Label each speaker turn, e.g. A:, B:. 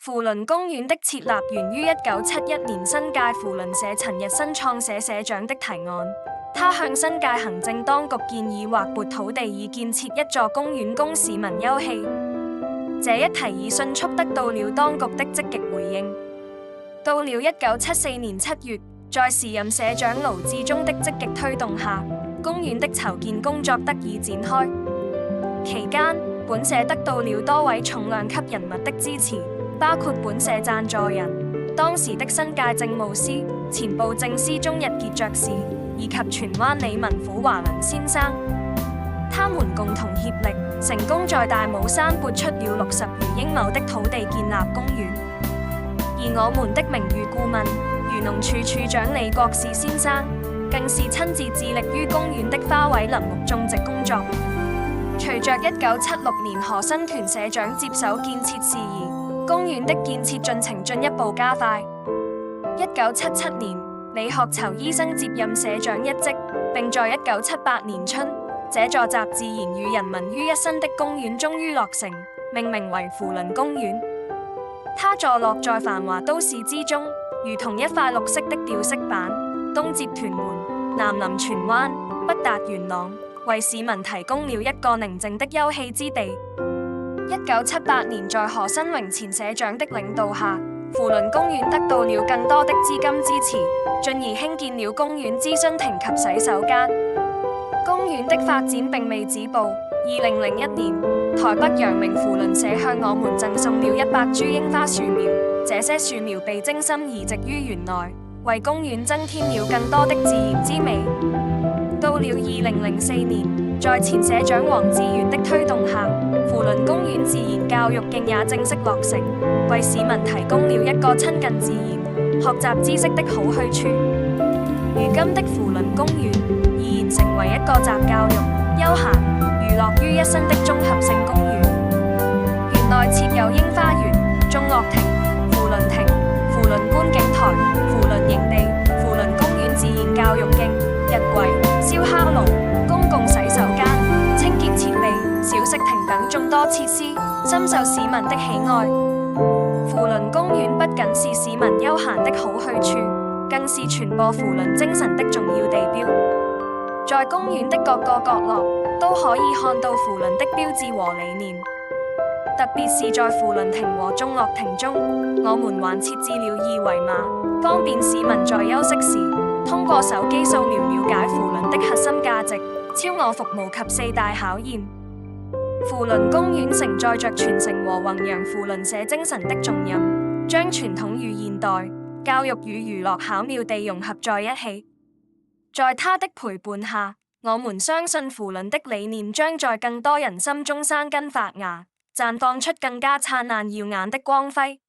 A: 扶輪公園的設立源於1971年新界扶輪社陳日新創社社長的提案，他向新界行政當局建議劃撥土地以建設一座公園供市民休憩。這一提議迅速得到了當局的積極回應。到了1974年7月，在時任社長盧志忠的積極推動下，公園的籌建工作得以展開。期間，本社得到了多位重量級人物的支持，包括本社贊助人當時的新界政務司前布政司中日傑爵士，以及荃灣李文虎華倫先生。他們共同協力，成功在大帽山撥出了60餘英畝的土地建立公園。而我們的名譽顧問漁農處處長李國士先生，更是親自致力於公園的花卉林木種植工作。隨着1976年何新權社長接手建設事宜，公園的建設進程進一步加快。1977年，李學籌醫生接任社長一職，並在1978年春，這座集自然與人民於一身的公園終於落成，命名為扶輪公園。它坐落在繁華都市之中，如同一塊綠色的吊飾板，東接屯門，南臨荃灣，北達元朗，為市民提供了一個寧靜的休憩之地。1978年，在何新榮前社長的領導下，扶輪公園得到了更多的資金支持，進而興建了公園諮詢亭及洗手間。公園的發展並未止步。2001年，台北陽明扶輪社向我們贈送了100株櫻花樹苗，這些樹苗被精心移植於園內，為公園增添了更多的自然之美。到了2004年，在前社長黃志源的推動下，扶輪公園自然教育徑也正式落成，為市民提供了一個親近自然、學習知識的好去處。如今的扶輪公園已然成為一個集教育、休閒、娛樂於一身的綜合性公園。園內設有櫻花園、眾樂亭、扶輪亭、扶輪觀景台、扶輪營地、扶輪公園自然教育徑、日晷、燒烤爐、公共洗手間、清潔設備、小食亭等眾多設施，深受市民的喜愛。扶輪公園不僅是市民休閒的好去處，更是傳播扶輪精神的重要地標。在公園的各個角落都可以看到扶輪的標誌和理念，特別是在扶輪亭和眾樂亭中，我們還設置了二維碼，方便市民在休息時通過手機掃描了解扶輪的核心價值、超我服務及4大考驗。扶輪公園承載着傳承和弘揚扶輪社精神的重任，將傳統與現代、教育與娛樂巧妙地融合在一起。在他的陪伴下，我們相信扶輪的理念將在更多人心中生根發芽，綻放出更加燦爛耀眼的光輝。